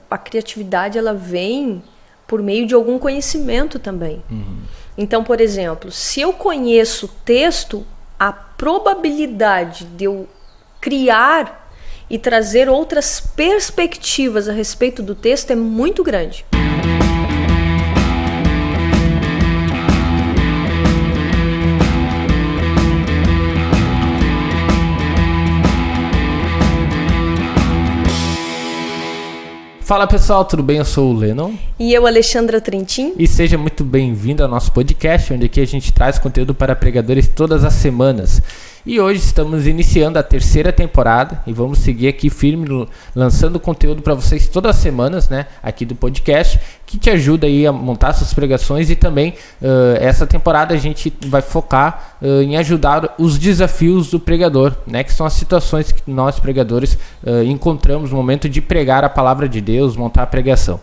A criatividade, ela vem por meio de algum conhecimento também. Então, por exemplo, se eu conheço o texto, a probabilidade de eu criar e trazer outras perspectivas a respeito do texto é muito grande. Fala pessoal, tudo bem? Eu sou o Lennon. E eu, Alexandra Trentin. E seja muito bem-vindo ao nosso podcast, onde aqui a gente traz conteúdo para pregadores todas as semanas. E hoje estamos iniciando a terceira temporada e vamos seguir aqui firme, lançando conteúdo para vocês todas as semanas, né, aqui do podcast, que te ajuda aí a montar suas pregações. E também essa temporada a gente vai focar em ajudar os desafios do pregador, né, que são as situações que nós pregadores encontramos no momento de pregar a palavra de Deus, montar a pregação.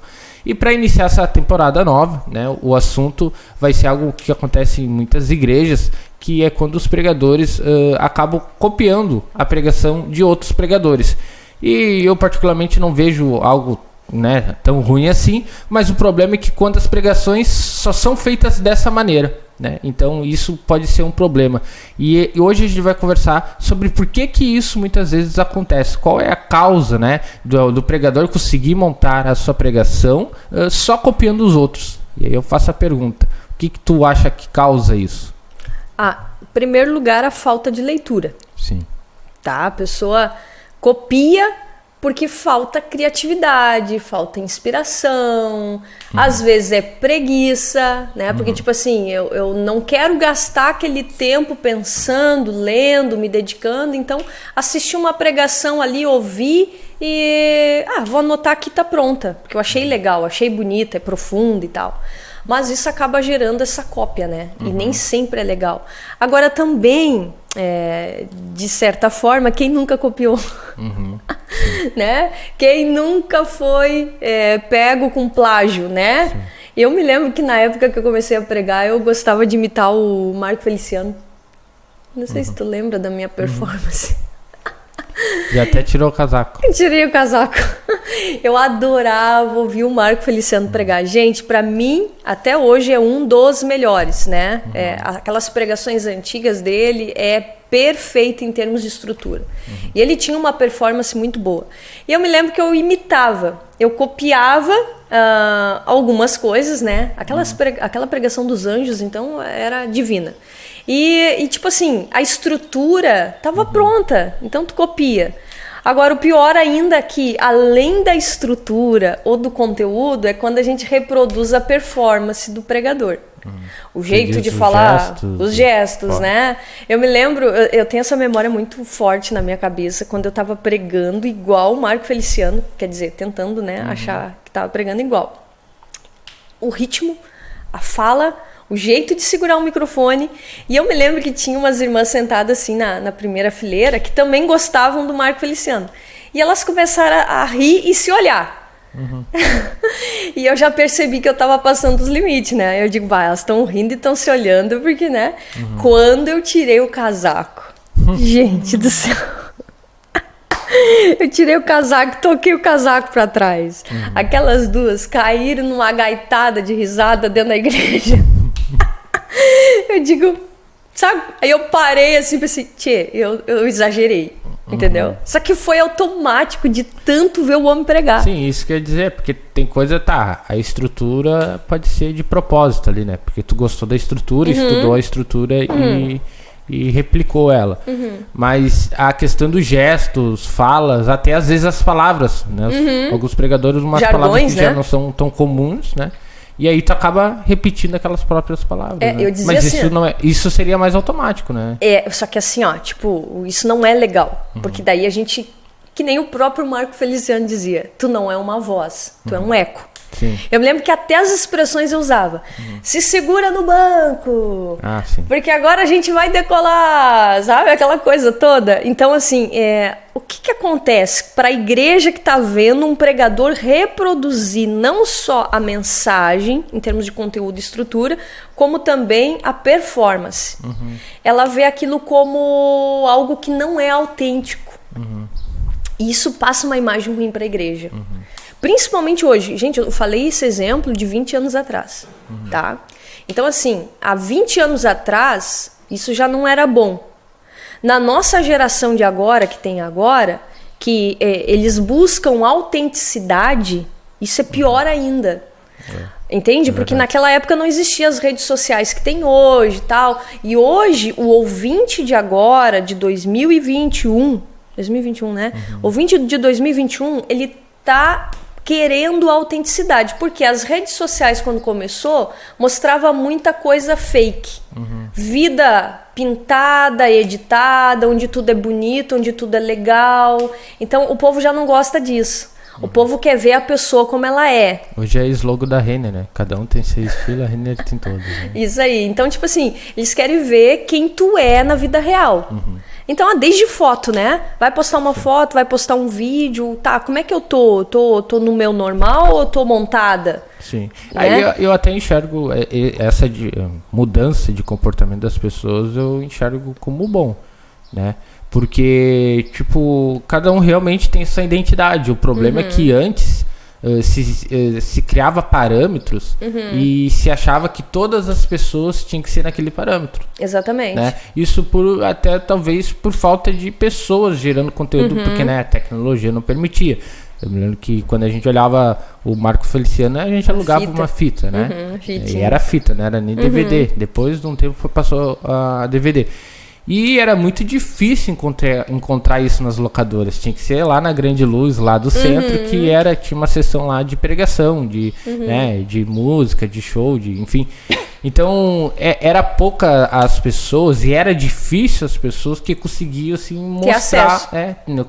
E para iniciar essa temporada nova, né, o assunto vai ser algo que acontece em muitas igrejas, que é quando os pregadores acabam copiando a pregação de outros pregadores. E eu particularmente não vejo algo, né, tão ruim assim, mas o problema é que quando as pregações só são feitas dessa maneira, né? Então isso pode ser um problema. E hoje a gente vai conversar sobre por que isso muitas vezes acontece. Qual é a causa, né, do pregador conseguir montar a sua pregação só copiando os outros. E aí eu faço a pergunta: o que tu acha que causa isso? Em primeiro lugar, a falta de leitura. Sim. Tá? A pessoa copia porque falta criatividade, falta inspiração, às vezes é preguiça, né? Porque, tipo assim, eu não quero gastar aquele tempo pensando, lendo, me dedicando, então assistir uma pregação ali, ouvir e... vou anotar aqui, tá pronta, porque eu achei legal, achei bonita, é profunda e tal. Mas isso acaba gerando essa cópia, né? E nem sempre é legal. Agora também, de certa forma, quem nunca copiou? Né? Quem nunca foi pego com plágio, né? Sim. Eu me lembro que na época que eu comecei a pregar, eu gostava de imitar o Marco Feliciano. Não sei se tu lembra da minha performance. Já até tirou o casaco. Eu tirei o casaco. Eu adorava ouvir o Marco Feliciano pregar. Gente, pra mim, até hoje é um dos melhores, né? Aquelas pregações antigas dele é perfeito em termos de estrutura. E ele tinha uma performance muito boa. E eu me lembro que eu imitava, eu copiava algumas coisas, né? Aquela pregação dos anjos, então, era divina. E tipo assim, a estrutura estava pronta, então tu copia. Agora, o pior ainda é que, além da estrutura ou do conteúdo, é quando a gente reproduz a performance do pregador. O jeito de falar, os gestos, né? Eu me lembro, eu tenho essa memória muito forte na minha cabeça, quando eu estava pregando igual o Marco Feliciano, quer dizer, tentando, né, achar que estava pregando igual. O ritmo, a fala, o jeito de segurar o microfone. E eu me lembro que tinha umas irmãs sentadas assim na primeira fileira que também gostavam do Marco Feliciano. E elas começaram a rir e se olhar. E eu já percebi que eu tava passando os limites, né? Eu digo, elas estão rindo e estão se olhando, porque, né? Quando eu tirei o casaco, gente do céu, eu tirei o casaco, toquei o casaco pra trás. Aquelas duas caíram numa gaitada de risada dentro da igreja. Eu digo, sabe? Aí eu parei assim, pensei, eu exagerei. Entendeu? Só que foi automático de tanto ver o homem pregar. Sim, isso quer dizer, porque tem coisa, a estrutura pode ser de propósito ali, né? Porque tu gostou da estrutura, estudou a estrutura e replicou ela. Mas a questão dos gestos, falas, até às vezes as palavras, né? Alguns pregadores, umas jargões, palavras que né? já não são tão comuns, né? E aí tu acaba repetindo aquelas próprias palavras, né? Eu dizia mas assim, isso não é, isso seria mais automático, né? Só que assim, tipo, isso não é legal. Porque daí a gente, que nem o próprio Marco Feliciano dizia, tu não é uma voz, tu é um eco. Sim. Eu me lembro que até as expressões eu usava. Se segura no banco. Sim. Porque agora a gente vai decolar, sabe? Aquela coisa toda. Então, assim, o que acontece para a igreja que está vendo um pregador reproduzir não só a mensagem, em termos de conteúdo e estrutura, como também a performance. Ela vê aquilo como algo que não é autêntico. E isso passa uma imagem ruim para a igreja. Principalmente hoje. Gente, eu falei esse exemplo de 20 anos atrás, tá? Então, assim, há 20 anos atrás, isso já não era bom. Na nossa geração de agora, que tem agora, que eles buscam autenticidade, isso é pior ainda. Entende? Porque naquela época não existiam as redes sociais que tem hoje e tal. E hoje, o ouvinte de agora, de 2021, né? O ouvinte de 2021, ele tá querendo autenticidade. Porque as redes sociais, quando começou, mostrava muita coisa fake. Vida pintada, editada, onde tudo é bonito, onde tudo é legal. Então, o povo já não gosta disso. O povo quer ver a pessoa como ela é. Hoje é slogan da Renner, né? Cada um tem seu estilo, a Renner tem todos. Né? Isso aí. Então, tipo assim, eles querem ver quem tu é na vida real. Então, desde foto, né? Vai postar uma foto, vai postar um vídeo. Tá, como é que eu tô? Tô no meu normal ou tô montada? Sim. Né? Aí eu até enxergo essa mudança de comportamento das pessoas, eu enxergo como bom, né? Porque, tipo, cada um realmente tem sua identidade. O problema é que antes se criava parâmetros e se achava que todas as pessoas tinham que ser naquele parâmetro. Exatamente. Né? Isso até talvez por falta de pessoas gerando conteúdo, porque né, a tecnologia não permitia. Eu me lembro que quando a gente olhava o Marco Feliciano, a gente alugava uma fita, né? E era fita, não era nem DVD. Depois de um tempo passou a DVD. E era muito difícil encontrar isso nas locadoras. Tinha que ser lá na Grande Luz, lá do centro, que tinha uma sessão lá de pregação, né, de música, de show, enfim. Então, era pouca as pessoas e era difícil as pessoas que conseguiam assim, mostrar,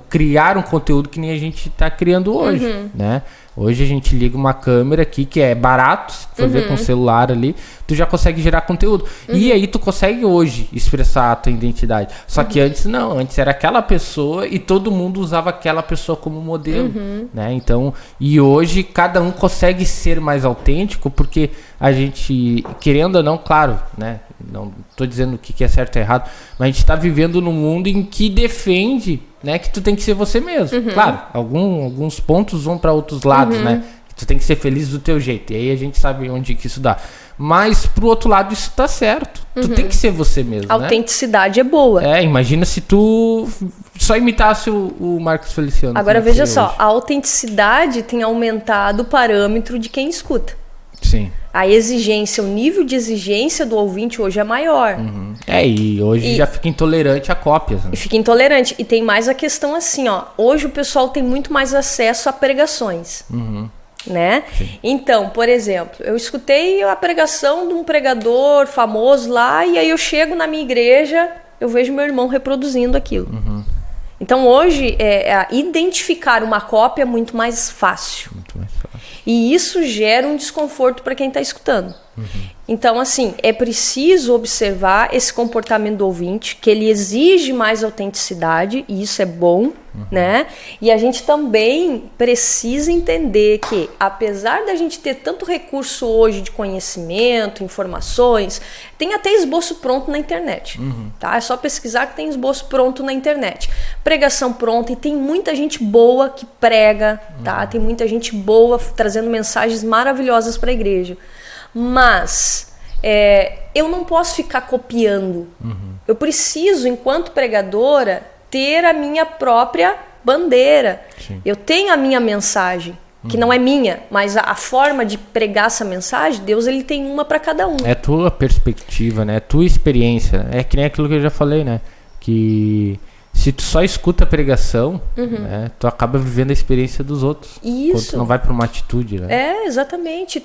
criar um conteúdo que nem a gente está criando hoje, né? Hoje a gente liga uma câmera aqui que é barato, se for ver com o celular ali, tu já consegue gerar conteúdo. E aí tu consegue hoje expressar a tua identidade. Só que antes não, antes era aquela pessoa e todo mundo usava aquela pessoa como modelo, né? Então, e hoje cada um consegue ser mais autêntico porque a gente, querendo ou não, claro, né? Não tô dizendo o que é certo ou errado, mas a gente está vivendo num mundo em que defende, né, que tu tem que ser você mesmo. Claro, alguns pontos vão para outros lados, né? Tu tem que ser feliz do teu jeito. E aí a gente sabe onde que isso dá. Mas pro outro lado isso tá certo. Tu tem que ser você mesmo, a autenticidade é boa. Imagina se tu só imitasse o Marcos Feliciano. Agora veja só, a autenticidade tem aumentado o parâmetro de quem escuta. Sim. A exigência, o nível de exigência do ouvinte hoje é maior. E hoje já fica intolerante a cópias. Né? E fica intolerante. E tem mais a questão assim, ó. Hoje o pessoal tem muito mais acesso a pregações. Né? Sim. Então, por exemplo, eu escutei a pregação de um pregador famoso lá, e aí eu chego na minha igreja, eu vejo meu irmão reproduzindo aquilo. Então hoje, identificar uma cópia é muito mais fácil. Muito mais fácil. E isso gera um desconforto para quem está escutando. Então, assim, é preciso observar esse comportamento do ouvinte, que ele exige mais autenticidade, e isso é bom, né? E a gente também precisa entender que, apesar da gente ter tanto recurso hoje de conhecimento, informações, tem até esboço pronto na internet, tá? É só pesquisar que tem esboço pronto na internet. Pregação pronta, e tem muita gente boa que prega, tá? Tem muita gente boa trazendo mensagens maravilhosas para a igreja. Mas eu não posso ficar copiando. Eu preciso, enquanto pregadora, ter a minha própria bandeira. Sim. Eu tenho a minha mensagem, que não é minha, mas a forma de pregar essa mensagem, Deus ele tem uma para cada um. É a tua perspectiva, né? É a tua experiência. É que nem aquilo que eu já falei, né? Que se tu só escuta a pregação, né, tu acaba vivendo a experiência dos outros. Isso. Quando tu não vai para uma atitude, né? Exatamente.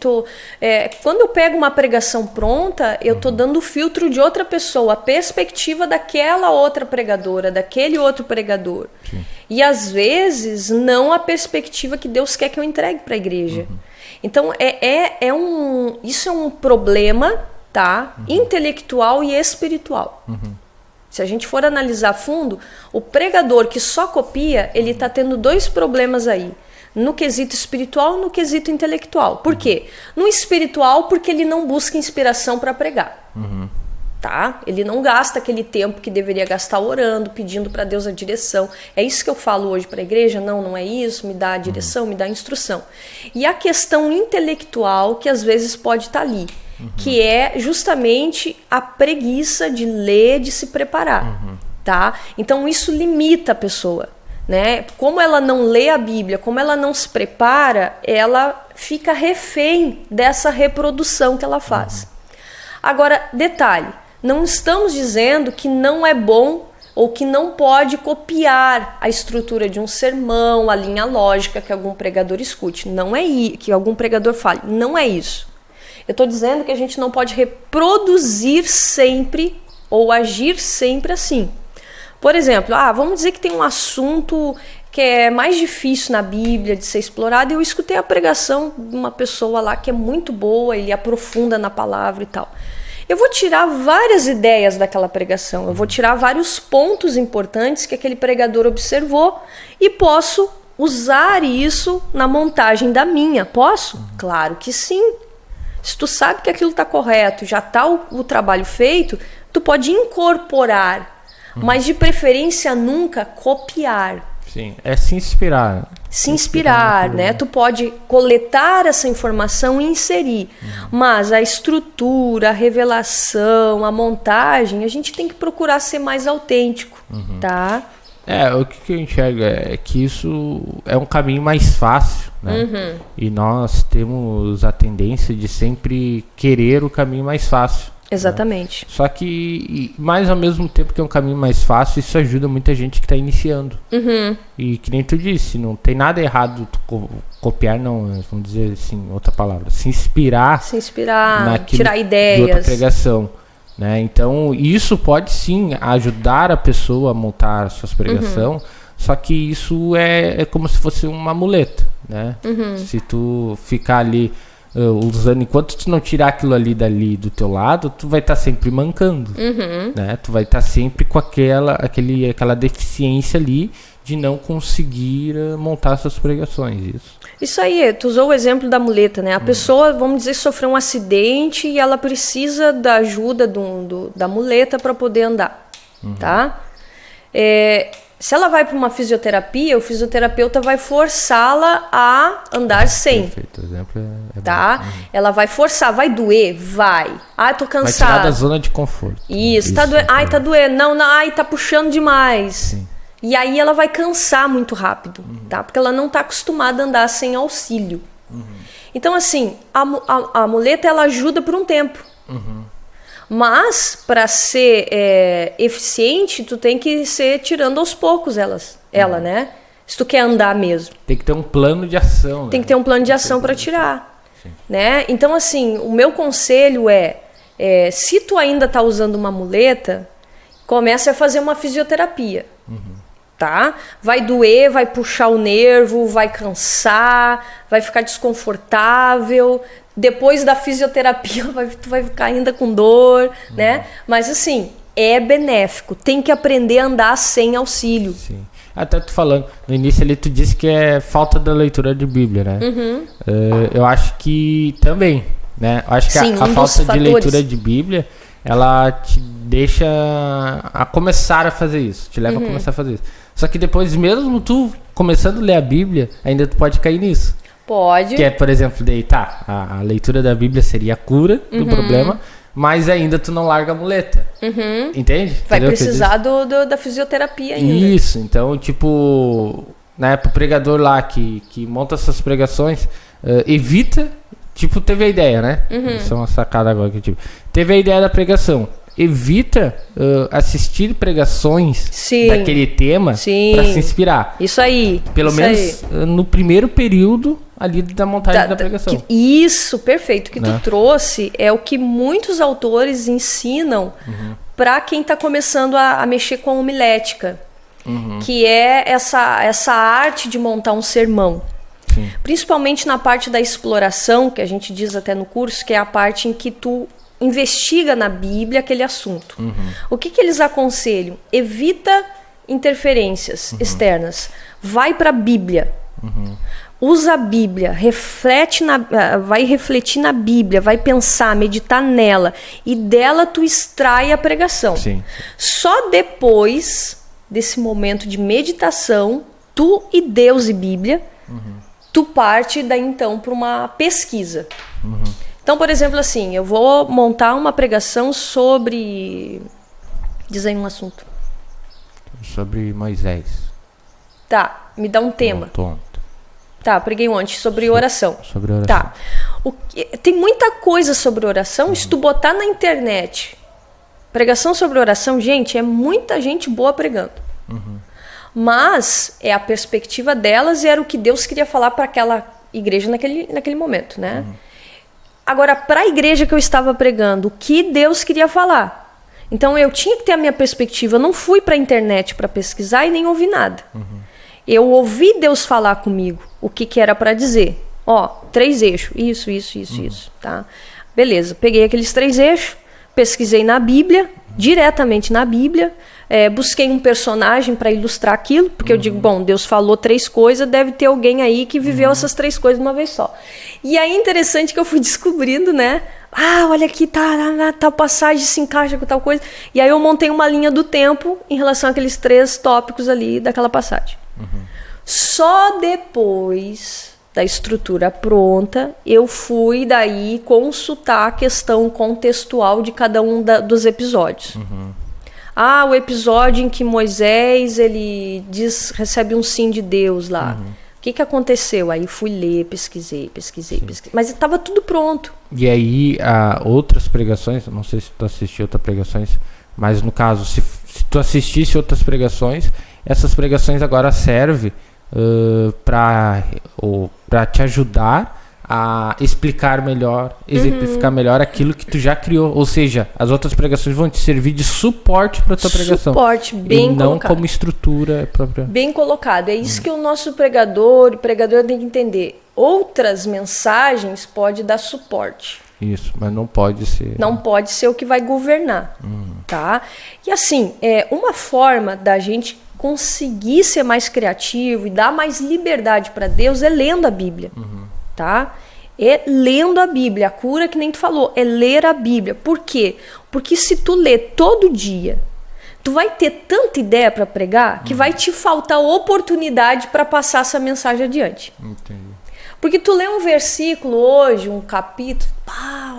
Quando eu pego uma pregação pronta, eu tô dando o filtro de outra pessoa, a perspectiva daquela outra pregadora, daquele outro pregador. Sim. E às vezes não a perspectiva que Deus quer que eu entregue para a igreja. Então isso é um problema, tá? Intelectual e espiritual. Se a gente for analisar a fundo, o pregador que só copia, ele está tendo dois problemas aí. No quesito espiritual e no quesito intelectual. Por quê? No espiritual, porque ele não busca inspiração para pregar. tá? Ele não gasta aquele tempo que deveria gastar orando, pedindo para Deus a direção. É isso que eu falo hoje para a igreja? Não é isso, me dá a direção, me dá a instrução. E a questão intelectual que às vezes pode estar ali, que é justamente a preguiça de ler, de se preparar, tá? Então isso limita a pessoa, né? Como ela não lê a Bíblia, como ela não se prepara, ela fica refém dessa reprodução que ela faz. Agora, detalhe, não estamos dizendo que não é bom ou que não pode copiar a estrutura de um sermão, a linha lógica que algum pregador escute. Não é que algum pregador fale. Não é isso. Eu estou dizendo que a gente não pode reproduzir sempre ou agir sempre assim. Por exemplo, vamos dizer que tem um assunto que é mais difícil na Bíblia de ser explorado. Eu escutei a pregação de uma pessoa lá que é muito boa, ele aprofunda na palavra e tal. Eu vou tirar várias ideias daquela pregação, eu vou tirar vários pontos importantes que aquele pregador observou e posso usar isso na montagem da minha. Posso? Claro que sim. Se tu sabe que aquilo está correto, já está o trabalho feito, tu pode incorporar, mas de preferência nunca copiar. Sim, é se inspirar. Se inspirar, né? Tu pode coletar essa informação e inserir. Mas a estrutura, a revelação, a montagem, a gente tem que procurar ser mais autêntico, tá? O que eu enxergo é que isso é um caminho mais fácil, né? E nós temos a tendência de sempre querer o caminho mais fácil. Exatamente. Né? Só que, mas ao mesmo tempo que é um caminho mais fácil, isso ajuda muita gente que está iniciando. E que nem tu disse, não tem nada errado tu copiar, não, vamos dizer assim, outra palavra, se inspirar tirar ideias de outra pregação. Né? Então, isso pode sim ajudar a pessoa a montar a sua pregação, só que isso é como se fosse uma muleta. Né? Se tu ficar ali usando, enquanto tu não tirar aquilo ali dali do teu lado, tu vai estar sempre mancando, né? Tu vai estar sempre com aquela deficiência ali de não conseguir montar suas pregações. Isso aí, tu usou o exemplo da muleta, né? A pessoa, vamos dizer, sofreu um acidente e ela precisa da ajuda da muleta para poder andar, tá? Se ela vai para uma fisioterapia, o fisioterapeuta vai forçá-la a andar sem. Perfeito, o exemplo é tá? bom. Ela vai forçar, vai doer? Vai. Tô cansada. Vai tirar da zona de conforto. Isso, tá doendo. Tá doendo. Não, tá puxando demais. Sim. E aí ela vai cansar muito rápido, tá? Porque ela não tá acostumada a andar sem auxílio. Então, assim, a muleta, ela ajuda por um tempo. Mas, para ser eficiente, tu tem que ser tirando aos poucos ela, né? Se tu quer andar mesmo. Tem que ter um plano de ação. Tem que ter um plano de ação para tirar. Né? Então, assim, o meu conselho se tu ainda tá usando uma muleta, comece a fazer uma fisioterapia. Tá? Vai doer, vai puxar o nervo, vai cansar, vai ficar desconfortável. Depois da fisioterapia, tu vai ficar ainda com dor, né? Mas assim, é benéfico. Tem que aprender a andar sem auxílio. Sim. Até tu falando, no início ali tu disse que é falta da leitura de Bíblia, né? Eu acho que também, né? Eu acho que sim, a falta de leitura de Bíblia, ela te deixa a começar a fazer isso, te leva a começar a fazer isso. Só que depois, mesmo tu começando a ler a Bíblia, ainda tu pode cair nisso. Pode. Que é, por exemplo, a leitura da Bíblia seria a cura do problema, mas ainda tu não larga a muleta. Entende? Vai precisar da fisioterapia ainda. Isso, então, tipo, né, pro pregador lá que monta essas pregações, evita, tipo, teve a ideia, né? Isso é uma sacada agora que eu tive. Teve a ideia da pregação. Evita assistir pregações daquele tema para se inspirar. Isso aí. Pelo menos no primeiro período ali da montagem da pregação. Isso, perfeito. O que tu trouxe é o que muitos autores ensinam para quem está começando a mexer com a homilética, que é essa arte de montar um sermão. Sim. Principalmente na parte da exploração, que a gente diz até no curso, que é a parte em que tu investiga na Bíblia aquele assunto. O que eles aconselham? Evita interferências externas. Vai para a Bíblia. usa a Bíblia, vai refletir na Bíblia, vai pensar, meditar nela, e dela tu extrai a pregação. Sim. Só depois desse momento de meditação, tu e Deus e Bíblia, tu parte daí então para uma pesquisa. Então, por exemplo, assim, eu vou montar uma pregação sobre... Diz aí um assunto. Sobre Moisés. Tá, me dá um tema. Tonto. Tá, preguei ontem sobre oração. Sobre oração. Tá. Tem muita coisa sobre oração. Se tu botar na internet pregação sobre oração, gente, é muita gente boa pregando. Mas é a perspectiva delas e era o que Deus queria falar para aquela igreja naquele momento, né? Agora, para a igreja que eu estava pregando, o que Deus queria falar? Então eu tinha que ter a minha perspectiva. Eu não fui para a internet para pesquisar e nem ouvi nada. Eu ouvi Deus falar comigo o que era para dizer. Ó, 3 eixos, isso, tá? Beleza, peguei aqueles 3 eixos, pesquisei na Bíblia, diretamente na Bíblia, busquei um personagem para ilustrar aquilo, porque eu digo, bom, Deus falou 3 coisas, deve ter alguém aí que viveu essas 3 coisas de uma vez só. E aí interessante que eu fui descobrindo, né? Ah, olha aqui, tal passagem se encaixa com tal coisa. E aí eu montei uma linha do tempo em relação àqueles 3 tópicos ali daquela passagem. Só depois da estrutura pronta, eu fui daí consultar a questão contextual de cada um dos episódios. Ah, o episódio em que Moisés ele recebe um sim de Deus lá. O que aconteceu? Aí fui ler, pesquisei. Mas estava tudo pronto. E aí, outras pregações, não sei se tu assistiu outras pregações, mas no caso, se tu assistisse outras pregações, essas pregações agora servem para te ajudar a explicar melhor, exemplificar melhor aquilo que tu já criou. Ou seja, as outras pregações vão te servir de suporte para tua pregação. Suporte, bem colocado. E não como estrutura própria. Bem colocado. É isso que o nosso pregador tem que entender. Outras mensagens pode dar suporte. Isso, mas não pode ser... Não pode ser o que vai governar, tá? E assim, uma forma da gente conseguir ser mais criativo e dar mais liberdade para Deus é lendo a Bíblia, tá? É lendo a Bíblia. A cura, que nem tu falou, é ler a Bíblia. Por quê? Porque se tu lê todo dia, tu vai ter tanta ideia para pregar que vai te faltar oportunidade para passar essa mensagem adiante. Entendi. Porque tu lê um versículo hoje, um capítulo,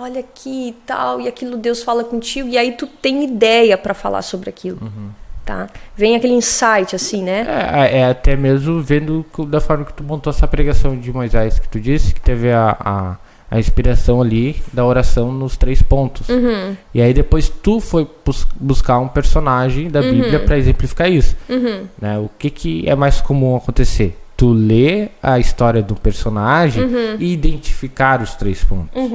olha aqui e tal, e aquilo Deus fala contigo, e aí tu tem ideia para falar sobre aquilo, tá? Vem aquele insight assim, né? Até mesmo vendo da forma que tu montou essa pregação de Moisés, que tu disse, que teve a inspiração ali da oração nos 3 pontos. E aí depois tu foi buscar um personagem da Bíblia para exemplificar isso. Né? O que é mais comum acontecer? Tu lê a história do personagem e identificar os 3 pontos.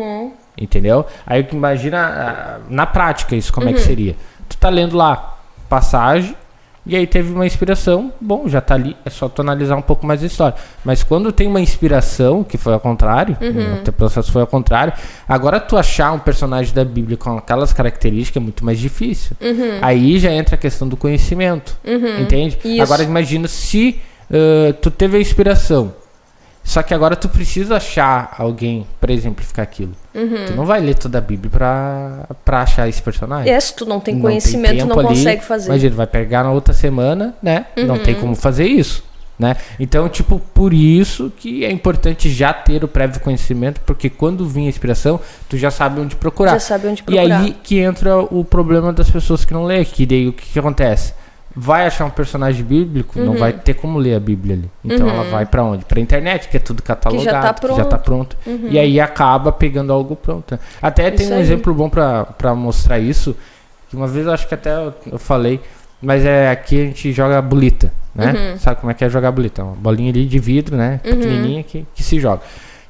Entendeu? Aí imagina na prática isso como é que seria. Tu tá lendo lá passagem e aí teve uma inspiração, bom, já tá ali, é só tu analisar um pouco mais a história. Mas quando tem uma inspiração, que foi ao contrário, o teu processo foi ao contrário, agora tu achar um personagem da Bíblia com aquelas características é muito mais difícil. Aí já entra a questão do conhecimento, entende? Isso. Agora imagina se tu teve a inspiração, só que agora tu precisa achar alguém para exemplificar aquilo. Tu não vai ler toda a Bíblia pra achar esse personagem. Se tu não tem conhecimento, não consegue fazer. Mas ele vai pegar na outra semana, né? Não tem como fazer isso, né? Então, tipo, por isso que é importante já ter o prévio conhecimento, porque quando vir a inspiração, tu já sabe onde procurar. E aí que entra o problema das pessoas que não lêem, que daí o que acontece? Vai achar um personagem bíblico, não vai ter como ler a Bíblia ali. Então ela vai pra onde? Pra internet, que é tudo catalogado, que já tá pronto. E aí acaba pegando algo pronto. Né? Até tem um exemplo bom pra mostrar isso, que uma vez eu acho que até eu falei, mas aqui a gente joga bolita, né? Sabe como é que é jogar bolita? Uma bolinha ali de vidro, né? Pequenininha que se joga.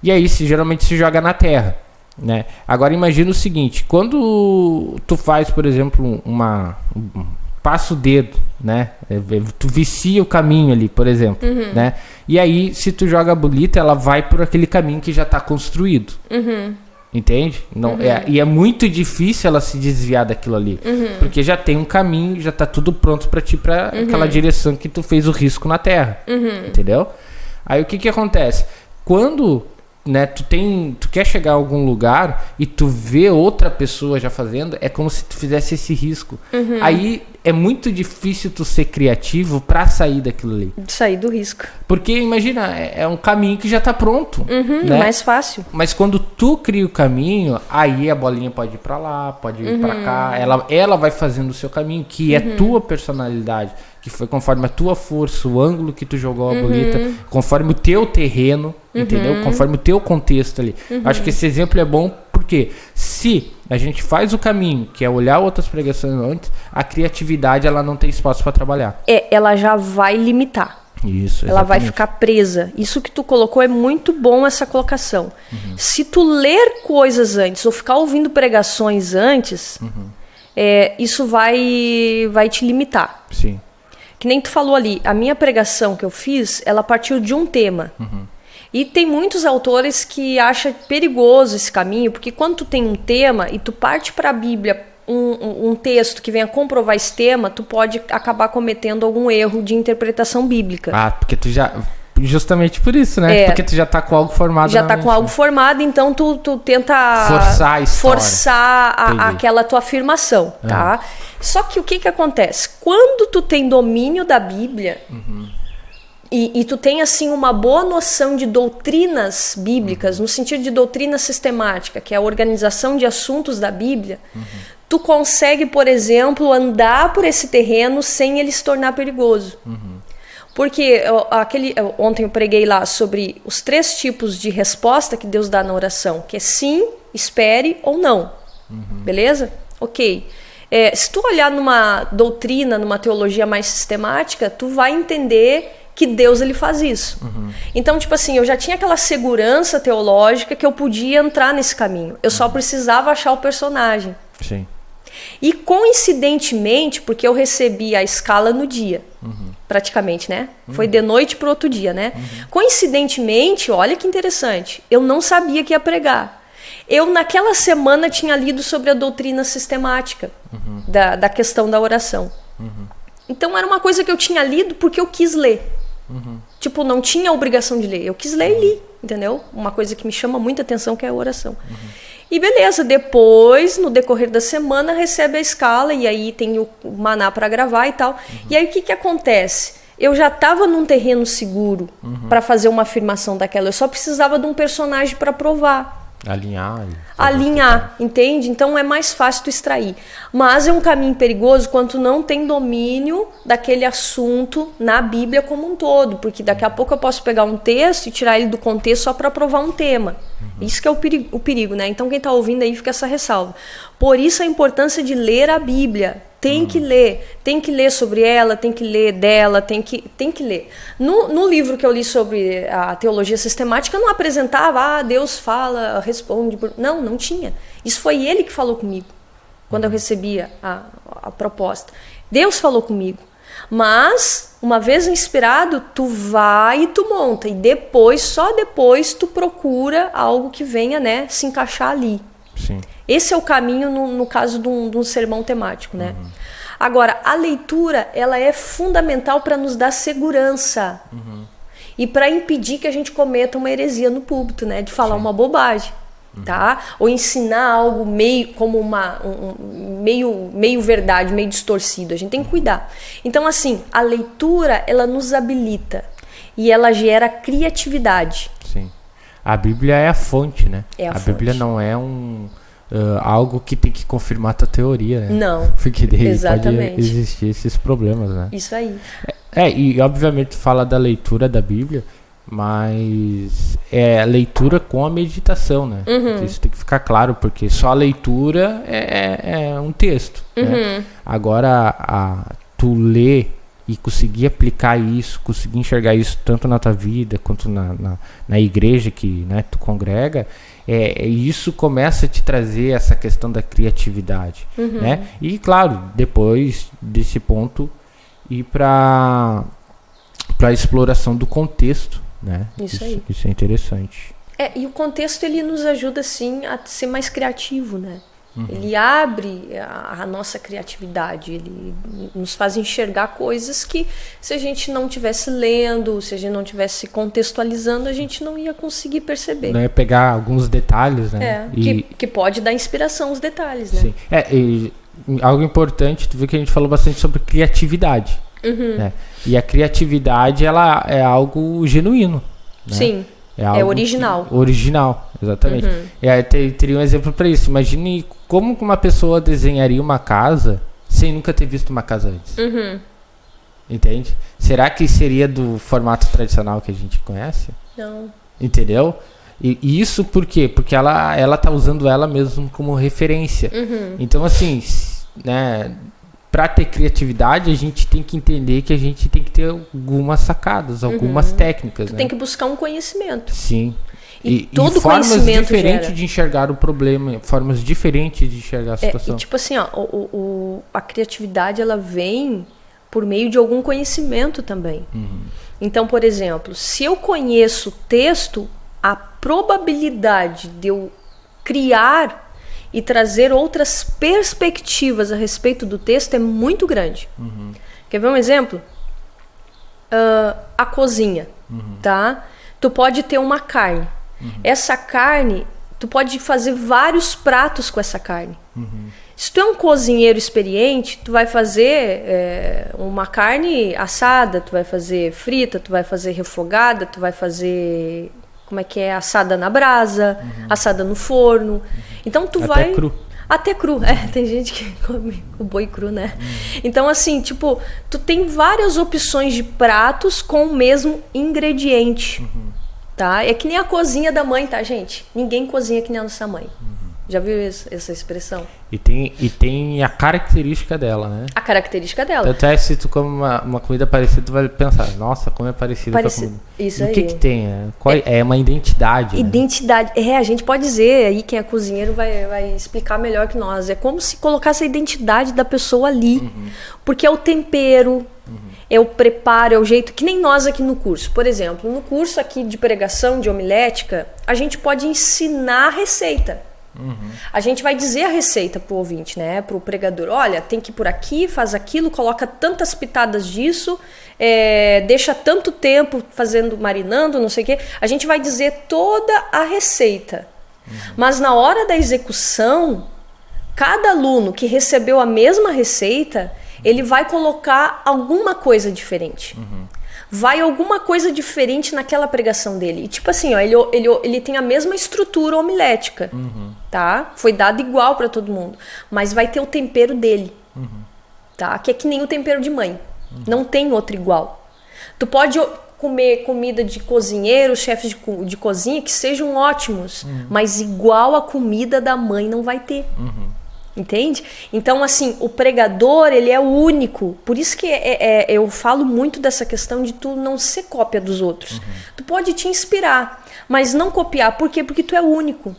E aí geralmente se joga na terra, né? Agora imagina o seguinte, quando tu faz, por exemplo, passa o dedo, né? Tu vicia o caminho ali, por exemplo, né? E aí, se tu joga a bolita, ela vai por aquele caminho que já está construído. Entende? Não, e é muito difícil ela se desviar daquilo ali. Porque já tem um caminho, já está tudo pronto para ti, para aquela direção que tu fez o risco na terra. Entendeu? Aí o que acontece? quando, né, tu quer chegar a algum lugar e tu vê outra pessoa já fazendo, é como se tu fizesse esse risco. Aí é muito difícil tu ser criativo pra sair daquilo ali. Sair do risco. Porque imagina, é um caminho que já tá pronto, né? Mais fácil. Mas quando tu cria o caminho, aí a bolinha pode ir pra lá, pode ir pra cá, ela vai fazendo o seu caminho, que é tua personalidade, que foi conforme a tua força, o ângulo que tu jogou a bolita, conforme o teu terreno, entendeu? Conforme o teu contexto ali. Acho que esse exemplo é bom porque se a gente faz o caminho, que é olhar outras pregações antes, a criatividade ela não tem espaço para trabalhar. Ela já vai limitar. Isso, ela vai ficar presa. Isso que tu colocou é muito bom, essa colocação. Se tu ler coisas antes ou ficar ouvindo pregações antes, isso vai te limitar. Sim. Que nem tu falou ali, a minha pregação que eu fiz, ela partiu de um tema. E tem muitos autores que acham perigoso esse caminho, porque quando tu tem um tema e tu parte para a Bíblia um texto que venha comprovar esse tema, tu pode acabar cometendo algum erro de interpretação bíblica. Porque tu já... Justamente por isso, né? Porque tu já tá com algo formado. Já tá com algo formado, então tu tenta forçar a história. Forçar aquela tua afirmação, tá? Só que o que acontece? Quando tu tem domínio da Bíblia e tu tem, assim, uma boa noção de doutrinas bíblicas, no sentido de doutrina sistemática, que é a organização de assuntos da Bíblia, tu consegue, por exemplo, andar por esse terreno sem ele se tornar perigoso. Porque ontem eu preguei lá sobre os 3 tipos de resposta que Deus dá na oração, que é sim, espere ou não. Beleza? Ok. Se tu olhar numa doutrina, numa teologia mais sistemática, tu vai entender que Deus ele faz isso. Então, tipo assim, eu já tinha aquela segurança teológica que eu podia entrar nesse caminho. Eu só precisava achar o personagem. Sim. E coincidentemente, porque eu recebi a escala no dia, praticamente, né? Foi de noite pro outro dia, né? Coincidentemente, olha que interessante, eu não sabia que ia pregar. Eu, naquela semana, tinha lido sobre a doutrina sistemática da questão da oração. Então, era uma coisa que eu tinha lido porque eu quis ler. Tipo, não tinha obrigação de ler. Eu quis ler e li, entendeu? Uma coisa que me chama muita atenção, que é a oração. E beleza, depois, no decorrer da semana, recebe a escala e aí tem o maná para gravar e tal. E aí o que acontece? Eu já estava num terreno seguro para fazer uma afirmação daquela. Eu só precisava de um personagem para provar. Alinhar, entende? Então é mais fácil tu extrair. Mas é um caminho perigoso quando tu não tem domínio daquele assunto na Bíblia como um todo, porque daqui a pouco eu posso pegar um texto e tirar ele do contexto só para provar um tema. Isso que é o perigo, né? Então quem está ouvindo aí fica essa ressalva. Por isso a importância de ler a Bíblia. Tem que ler sobre ela, tem que ler dela, tem que ler. No livro que eu li sobre a teologia sistemática, não apresentava, Deus fala, responde. Não tinha. Isso foi ele que falou comigo, quando eu recebi a proposta. Deus falou comigo. Mas, uma vez inspirado, tu vai e tu monta. E depois, só depois, tu procura algo que venha, né, se encaixar ali. Sim. Esse é o caminho no caso de um sermão temático, né? Agora, a leitura, ela é fundamental para nos dar segurança e para impedir que a gente cometa uma heresia no púlpito, né? De falar uma bobagem, tá? Ou ensinar algo meio como meio verdade, meio distorcido. A gente tem que cuidar. Então, assim, a leitura, ela nos habilita e ela gera criatividade. Sim. A Bíblia é a fonte, né? É a fonte. Bíblia não é algo que tem que confirmar a tua teoria, né? Não, porque daí exatamente. Pode existir esses problemas, né? Isso aí. E obviamente tu fala da leitura da Bíblia, mas é a leitura com a meditação, né? Isso tem que ficar claro, porque só a leitura é um texto, né? Agora, tu ler e conseguir aplicar isso, conseguir enxergar isso tanto na tua vida quanto na igreja que, né, tu congrega, isso começa a te trazer essa questão da criatividade, né? E claro, depois desse ponto ir para a exploração do contexto, né? Isso é interessante. E o contexto, ele nos ajuda sim a ser mais criativo, né? Ele abre a nossa criatividade, ele nos faz enxergar coisas que, se a gente não estivesse lendo, se a gente não estivesse contextualizando, a gente não ia conseguir perceber. Não ia pegar alguns detalhes, né? Que pode dar inspiração aos detalhes, né? Sim. E algo importante, tu viu que a gente falou bastante sobre criatividade. Né? E a criatividade, ela é algo genuíno. Né? Sim. É original. Original, exatamente. E aí teria um exemplo para isso. Imagine como uma pessoa desenharia uma casa sem nunca ter visto uma casa antes. Entende? Será que seria do formato tradicional que a gente conhece? Não. Entendeu? E isso por quê? Porque ela tá usando ela mesma como referência. Então, assim, né, para ter criatividade, a gente tem que entender que a gente tem que ter algumas sacadas, algumas técnicas. Né? Tem que buscar um conhecimento. Sim. E todo formas conhecimento diferentes de enxergar o problema, formas diferentes de enxergar a situação. E tipo assim, a criatividade, ela vem por meio de algum conhecimento também. Então, por exemplo, se eu conheço o texto, a probabilidade de eu criar e trazer outras perspectivas a respeito do texto é muito grande. Quer ver um exemplo? A cozinha, tá? Tu pode ter uma carne. Essa carne, tu pode fazer vários pratos com essa carne. Se tu é um cozinheiro experiente, tu vai fazer uma carne assada, tu vai fazer frita, tu vai fazer refogada, tu vai fazer... Como é que é? Assada na brasa, assada no forno. Então tu Até vai... cru. Até cru. Tem gente que come o boi cru, né? Então, assim, tipo, tu tem várias opções de pratos com o mesmo ingrediente. Tá? É que nem a cozinha da mãe, tá, gente? Ninguém cozinha que nem a nossa mãe. Já viu essa expressão? E tem a característica dela, né? A característica dela. Até se tu come uma comida parecida, tu vai pensar, nossa, como é parecida com a comida. Isso aí. O que tem? É uma identidade. Identidade. Né? A gente pode dizer aí, quem é cozinheiro vai explicar melhor que nós. É como se colocasse a identidade da pessoa ali. Porque é o tempero, é o preparo, é o jeito, que nem nós aqui no curso. Por exemplo, no curso aqui de pregação, de homilética, a gente pode ensinar a receita. A gente vai dizer a receita pro ouvinte, né? Pro pregador. Olha, tem que ir por aqui, faz aquilo, coloca tantas pitadas disso, deixa tanto tempo marinando, não sei o quê. A gente vai dizer toda a receita. Mas na hora da execução, cada aluno que recebeu a mesma receita, ele vai colocar alguma coisa diferente. Vai alguma coisa diferente naquela pregação dele. E tipo assim, ó, ele tem a mesma estrutura homilética, tá? Foi dado igual para todo mundo. Mas vai ter o tempero dele, tá? Que é que nem o tempero de mãe. Não tem outro igual. Tu pode comer comida de cozinheiro, chefes de cozinha que sejam ótimos, mas igual a comida da mãe não vai ter. Entende? Então, assim, o pregador, ele é o único. Por isso que eu falo muito dessa questão de tu não ser cópia dos outros. Tu pode te inspirar, mas não copiar. Por quê? Porque tu é único.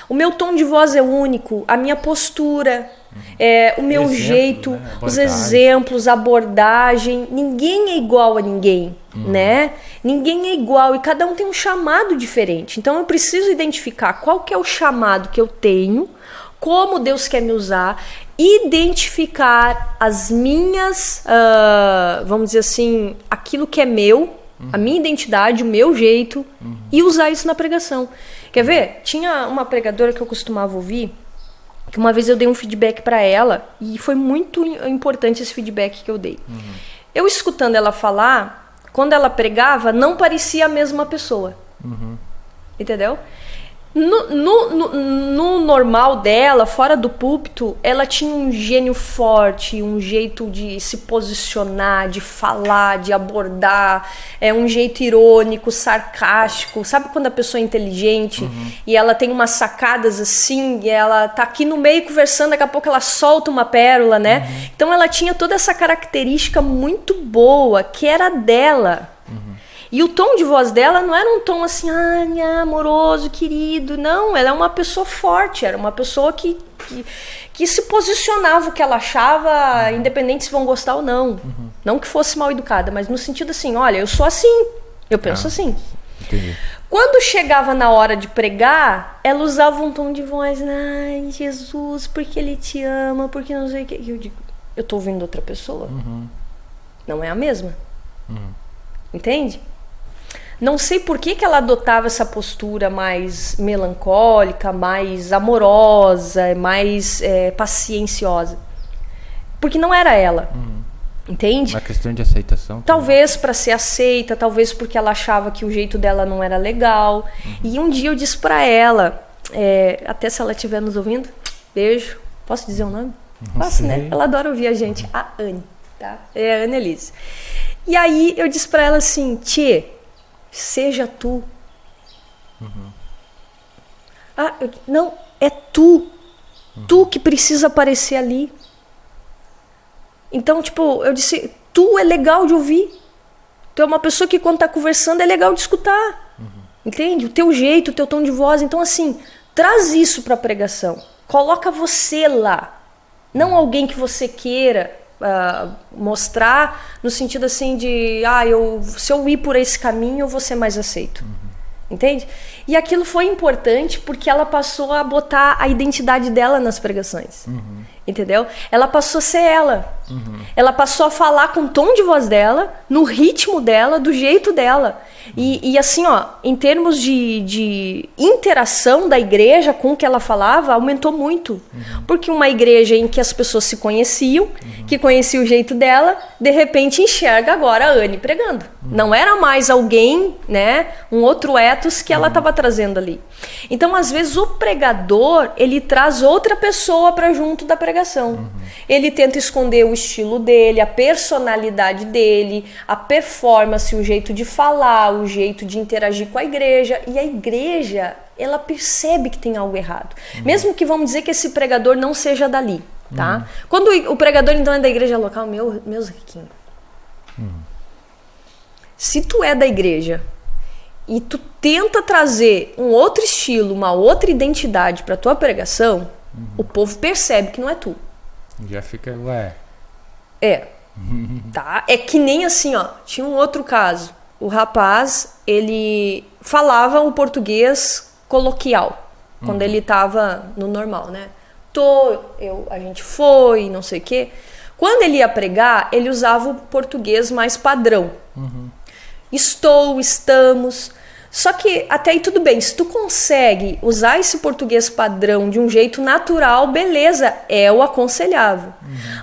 O meu tom de voz é único, a minha postura, o meu jeito, né? Os exemplos, a abordagem. Ninguém é igual a ninguém, né? Ninguém é igual e cada um tem um chamado diferente. Então, eu preciso identificar qual que é o chamado que eu tenho, como Deus quer me usar, identificar as minhas, vamos dizer assim, aquilo que é meu, a minha identidade, o meu jeito, e usar isso na pregação. Quer ver? Tinha uma pregadora que eu costumava ouvir, que uma vez eu dei um feedback para ela, e foi muito importante esse feedback que eu dei. Eu escutando ela falar, quando ela pregava, não parecia a mesma pessoa. Entendeu? No normal dela, fora do púlpito, ela tinha um gênio forte, um jeito de se posicionar, de falar, de abordar, um jeito irônico, sarcástico. Sabe quando a pessoa é inteligente e ela tem umas sacadas assim, e ela tá aqui no meio conversando, daqui a pouco ela solta uma pérola, né? Então ela tinha toda essa característica muito boa, que era dela. E o tom de voz dela não era um tom assim, amoroso, querido. Não, ela é uma pessoa forte, era uma pessoa que se posicionava o que ela achava, independente se vão gostar ou não. Não que fosse mal educada, mas no sentido assim, olha, eu sou assim, eu penso assim. Entendi. Quando chegava na hora de pregar, ela usava um tom de voz, ai, Jesus, porque ele te ama, porque não sei o que. Eu digo, eu tô ouvindo outra pessoa. Não é a mesma. Entende? Não sei por que ela adotava essa postura mais melancólica, mais amorosa, mais pacienciosa. Porque não era ela. Entende? Uma questão de aceitação. Talvez para ser aceita, talvez porque ela achava que o jeito dela não era legal. E um dia eu disse para ela, até se ela estiver nos ouvindo, beijo. Posso dizer o nome? Posso, né? Ela adora ouvir a gente. A Anne, tá? É a Annelise. E aí eu disse para ela assim, Tchê, seja tu. Não, é tu. Tu que precisa aparecer ali. Então, tipo, eu disse, tu é legal de ouvir. Tu é uma pessoa que quando tá conversando é legal de escutar. Entende? O teu jeito, o teu tom de voz. Então, assim, traz isso pra pregação. Coloca você lá. Não alguém que você queira mostrar no sentido assim de, se eu ir por esse caminho, eu vou ser mais aceito. Entende? E aquilo foi importante porque ela passou a botar a identidade dela nas pregações. Entendeu? Ela passou a ser ela. Ela passou a falar com o tom de voz dela, no ritmo dela, do jeito dela. E assim, ó, em termos de interação da igreja com o que ela falava, aumentou muito. Porque uma igreja em que as pessoas se conheciam, que conhecia o jeito dela, de repente enxerga agora a Anne pregando. Não era mais alguém, né, um outro ethos que ela estava trazendo ali. Então, às vezes, o pregador, ele traz outra pessoa para junto da pregação. Ele tenta esconder o estilo dele, a personalidade dele, a performance, o jeito de falar, o jeito de interagir com a igreja. E a igreja, ela percebe que tem algo errado. Mesmo que vamos dizer que esse pregador não seja dali, tá? Quando o pregador, então, é da igreja local, meus riquinhos. Se tu é da igreja e tu tenta trazer um outro estilo, uma outra identidade para tua pregação, o povo percebe que não é tu. Já fica, ué. Tá? É que nem assim, ó. Tinha um outro caso. O rapaz, ele falava o português coloquial. Quando ele tava no normal, né? A gente foi, não sei o quê. Quando ele ia pregar, ele usava o português mais padrão. Estou, estamos. Só que até aí tudo bem, se tu consegue usar esse português padrão de um jeito natural, beleza, é o aconselhável.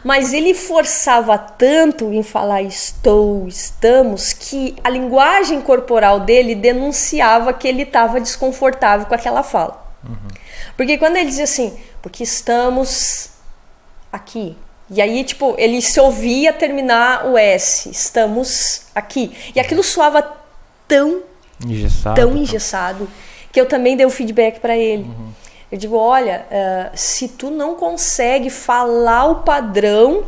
Mas ele forçava tanto em falar estou, estamos, que a linguagem corporal dele denunciava que ele estava desconfortável com aquela fala. Porque quando ele dizia assim, porque estamos aqui, e aí, tipo, ele se ouvia terminar o S, estamos aqui. E aquilo soava tão engessado, que eu também dei o feedback para ele. Eu digo, olha, se tu não consegue falar o padrão,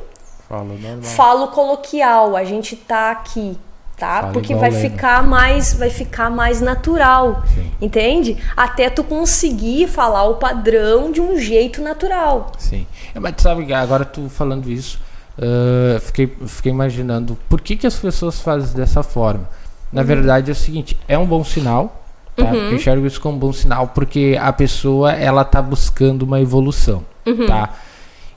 fala o coloquial, a gente tá aqui, tá? Porque vai ficar mais natural, entende? Até tu conseguir falar o padrão de um jeito natural. Sim. Mas tu sabe, agora tu falando isso, fiquei imaginando por que as pessoas fazem dessa forma. Na verdade é o seguinte, é um bom sinal, tá? Eu enxergo isso como um bom sinal porque a pessoa, ela tá buscando uma evolução, tá?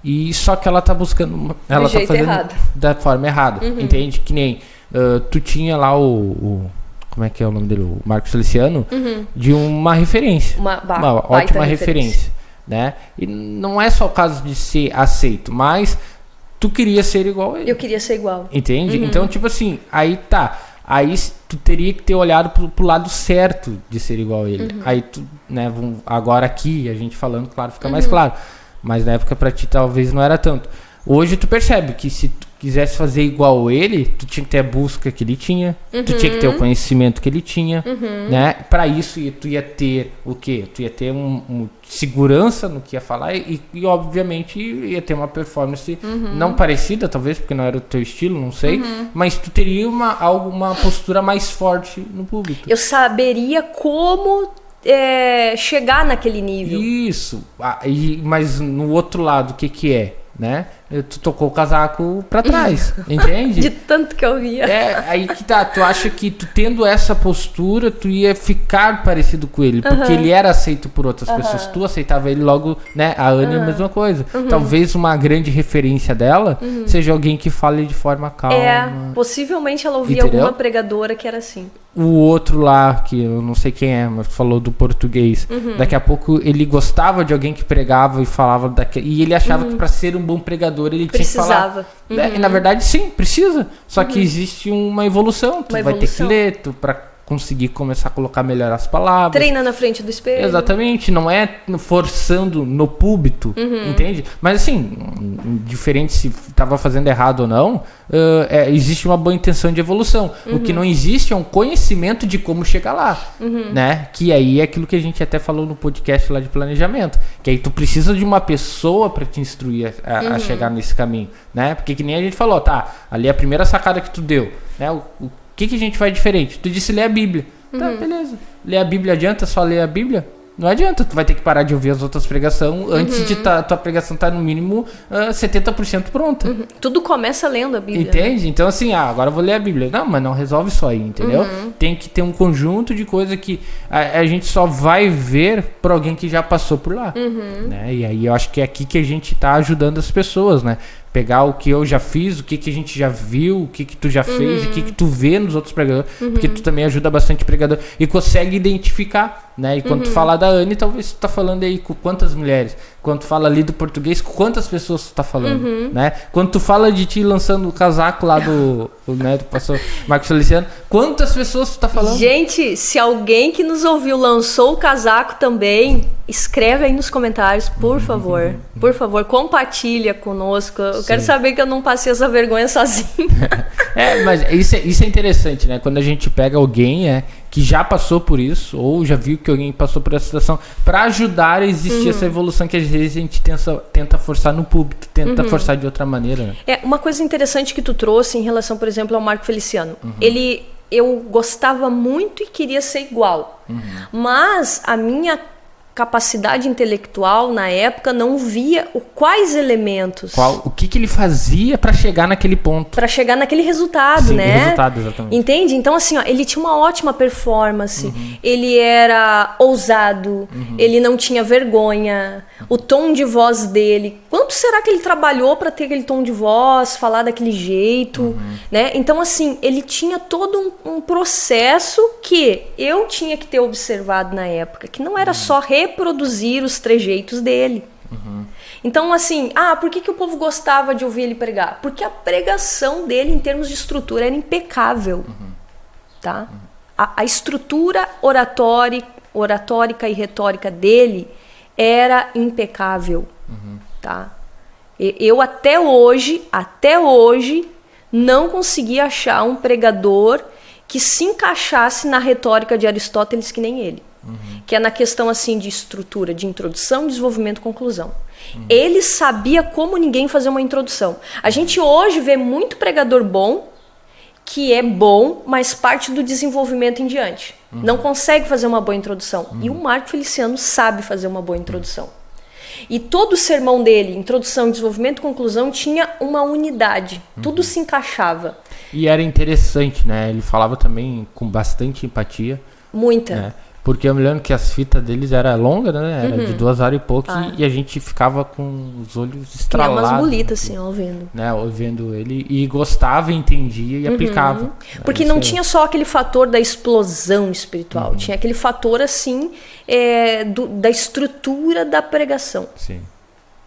E só que ela tá buscando, ela tá fazendo errado. Da forma errada, entende? Que nem tu tinha lá como é que é o nome dele? O Marcos Feliciano, de uma referência, uma ótima referência, né? E não é só o caso de ser aceito, mas tu queria ser igual a ele. Eu queria ser igual. Entende? Então, tipo assim, aí tá. Aí tu teria que ter olhado pro lado certo de ser igual a ele. Aí tu, né, agora aqui, a gente falando, claro, fica mais claro. Mas na época pra ti talvez não era tanto. Hoje tu percebe que se tu quisesse fazer igual a ele, tu tinha que ter a busca que ele tinha, tu tinha que ter o conhecimento que ele tinha, né? Pra isso tu ia ter o quê? Tu ia ter um segurança no que ia falar e obviamente ia ter uma performance não parecida, talvez, porque não era o teu estilo, não sei, mas tu teria uma postura mais forte no público. Eu saberia como chegar naquele nível. Isso, mas no outro lado, o que é, né? tu tocou o casaco pra trás, entende? De tanto que eu via. Aí que tá, tu acha que tu tendo essa postura, tu ia ficar parecido com ele, porque ele era aceito por outras pessoas, tu aceitava ele logo, né? A Anne é a mesma coisa. Talvez uma grande referência dela seja alguém que fale de forma calma. Possivelmente ela ouvia Entendeu? alguma pregadora que era assim. O outro lá, que eu não sei quem é, mas falou do português. Daqui a pouco ele gostava de alguém que pregava e falava daquele. E ele achava que para ser um bom pregador ele tinha que falar. E na verdade, sim, precisa. Só que existe uma evolução. Tu vai ter que ler, para conseguir começar a colocar melhor as palavras. Treina na frente do espelho. Exatamente, não é forçando no púlpito, entende? Mas assim, diferente se estava fazendo errado ou não, existe uma boa intenção de evolução. O que não existe é um conhecimento de como chegar lá, né? Que aí é aquilo que a gente até falou no podcast lá de planejamento, que aí tu precisa de uma pessoa para te instruir a chegar nesse caminho, né? Porque que nem a gente falou, tá, ali é a primeira sacada que tu deu, né? O que a gente faz diferente? Tu disse ler a Bíblia. Tá, beleza. Ler a Bíblia adianta só ler a Bíblia? Não adianta. Tu vai ter que parar de ouvir as outras pregações antes de tua pregação estar no mínimo 70% pronta. Tudo começa lendo a Bíblia. Entende? Né? Então assim, agora eu vou ler a Bíblia. Não, mas não resolve só aí, entendeu? Tem que ter um conjunto de coisas que a gente só vai ver por alguém que já passou por lá. Né? E aí eu acho que é aqui que a gente tá ajudando as pessoas, né? Pegar o que eu já fiz, o que a gente já viu, o que tu já fez, o que tu vê nos outros pregadores, porque tu também ajuda bastante pregador e consegue identificar, né? E quando tu fala da Anne, talvez tu tá falando aí com quantas mulheres. Quando tu fala ali do português, com quantas pessoas tu tá falando, né? Quando tu fala de ti lançando o casaco lá do pastor Marcos Feliciano, quantas pessoas tu tá falando? Gente, se alguém que nos ouviu lançou o casaco também, escreve aí nos comentários, por favor. Por favor, compartilha conosco. Eu quero saber que eu não passei essa vergonha sozinho. Mas isso é interessante, né? Quando a gente pega alguém que já passou por isso, ou já viu que alguém passou por essa situação, para ajudar a existir essa evolução que às vezes a gente tenta forçar no público, tenta forçar de outra maneira. Né? Uma coisa interessante que tu trouxe em relação, por exemplo, ao Marco Feliciano. Eu gostava muito e queria ser igual. Mas a minha capacidade intelectual na época não via quais elementos. O que ele fazia para chegar naquele ponto. Para chegar naquele resultado, sim, né? Resultado, exatamente. Entende? Então, assim, ele tinha uma ótima performance, ele era ousado, ele não tinha vergonha, o tom de voz dele. Quanto será que ele trabalhou para ter aquele tom de voz, falar daquele jeito, né? Então, assim, ele tinha todo um processo que eu tinha que ter observado na época, que não era só reproduzir os trejeitos dele. Então, assim, por que o povo gostava de ouvir ele pregar? Porque a pregação dele, em termos de estrutura, era impecável. Tá? A estrutura oratórica e retórica dele era impecável. Tá? Eu até hoje, não consegui achar um pregador que se encaixasse na retórica de Aristóteles que nem ele. Que é na questão assim de estrutura, de introdução, desenvolvimento, conclusão. Ele sabia como ninguém fazer uma introdução. A gente hoje vê muito pregador bom, que é bom, mas parte do desenvolvimento em diante. Não consegue fazer uma boa introdução. E o Marco Feliciano sabe fazer uma boa introdução. E todo o sermão dele, introdução, desenvolvimento, conclusão, tinha uma unidade. Tudo se encaixava. E era interessante, né? Ele falava também com bastante empatia. Muita. Né? Porque eu me lembro que as fitas deles eram longas, né? Era de 2 horas e pouco. E a gente ficava com os olhos estralados. Tinha umas bolitas, assim, ouvindo. Né? Ouvindo ele. E gostava, entendia e aplicava. Porque não tinha só aquele fator da explosão espiritual. Tinha aquele fator, assim, da estrutura da pregação. Sim.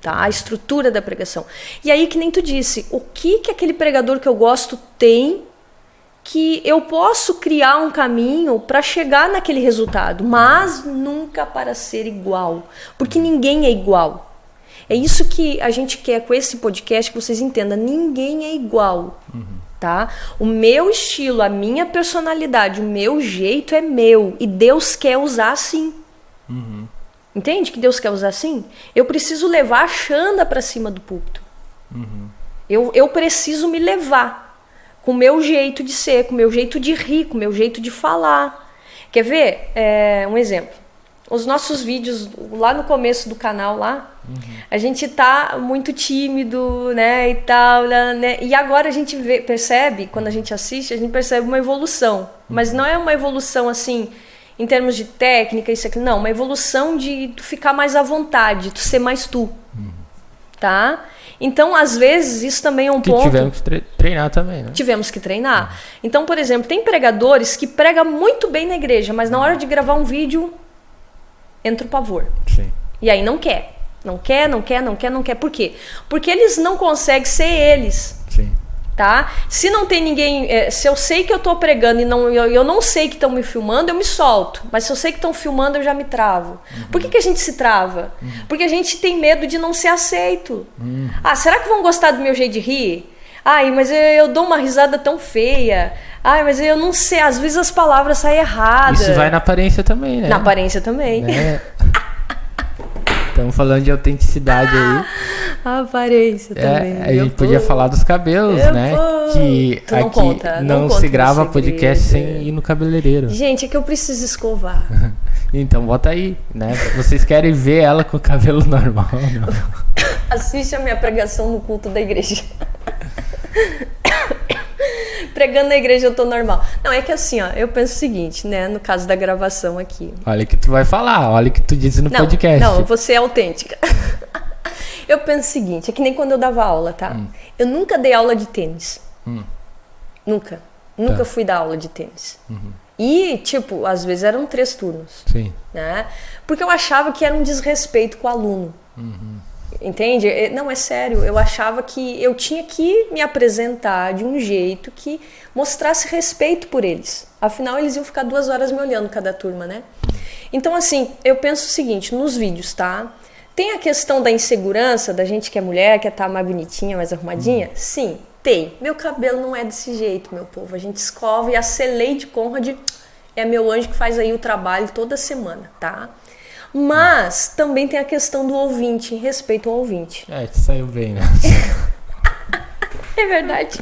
Tá? A estrutura da pregação. E aí, que nem tu disse, o que aquele pregador que eu gosto tem que eu posso criar um caminho para chegar naquele resultado, mas nunca para ser igual, porque ninguém é igual. É isso que a gente quer com esse podcast, que vocês entendam, ninguém é igual, tá? O meu estilo, a minha personalidade, o meu jeito é meu, e Deus quer usar assim. Entende que Deus quer usar assim? Eu preciso levar a Xanda para cima do púlpito. Eu preciso me levar com o meu jeito de ser, com o meu jeito de rir, com o meu jeito de falar. Quer ver? Um exemplo. Os nossos vídeos lá no começo do canal lá, a gente tá muito tímido, né, e tal, né? E agora a gente percebe, quando a gente assiste, a gente percebe uma evolução. Mas não é uma evolução assim, em termos de técnica, isso aqui, não. Uma evolução de tu ficar mais à vontade, tu ser mais tu, tá? Então, às vezes, isso também é um ponto... Tivemos que treinar também, né? Tivemos que treinar. Então, por exemplo, tem pregadores que pregam muito bem na igreja, mas na hora de gravar um vídeo... entra o pavor. Sim. E aí não quer. Não quer. Por quê? Porque eles não conseguem ser eles. Sim. Tá? Se não tem ninguém... se eu sei que eu tô pregando e eu não sei que estão me filmando, eu me solto. Mas se eu sei que estão filmando, eu já me travo. Por que a gente se trava? Porque a gente tem medo de não ser aceito. Ah, será que vão gostar do meu jeito de rir? Ai, mas eu dou uma risada tão feia. Ai, mas eu não sei, às vezes as palavras saem erradas. Isso vai na aparência também, né? Na aparência também. Né? Estamos falando de autenticidade aí. A aparência também. A gente podia falar dos cabelos, né? Que tu não aqui conta, não se grava podcast sem ir no cabeleireiro. Gente, é que eu preciso escovar. Então bota aí, né? Vocês querem ver ela com o cabelo normal? Não? Assiste a minha pregação no culto da igreja. Pregando na igreja eu tô normal. Não, é que assim, ó, eu penso o seguinte, né, no caso da gravação aqui. Olha o que tu vai falar, olha o que tu disse no podcast. Não, eu vou ser autêntica. Eu penso o seguinte, é que nem quando eu dava aula, tá? Eu nunca dei aula de tênis. Nunca fui dar aula de tênis. E, tipo, às vezes eram 3 turnos. Sim. Né? Porque eu achava que era um desrespeito com o aluno. Entende? Não, é sério. Eu achava que eu tinha que me apresentar de um jeito que mostrasse respeito por eles. Afinal, eles iam ficar 2 horas me olhando cada turma, né? Então, assim, eu penso o seguinte, nos vídeos, tá? Tem a questão da insegurança, da gente que é mulher, quer estar mais bonitinha, mais arrumadinha? Sim, tem. Meu cabelo não é desse jeito, meu povo. A gente escova e a Celeide Conrad é meu anjo que faz aí o trabalho toda semana, tá? Mas também tem a questão do ouvinte, respeito ao ouvinte. Isso saiu bem, né? É verdade.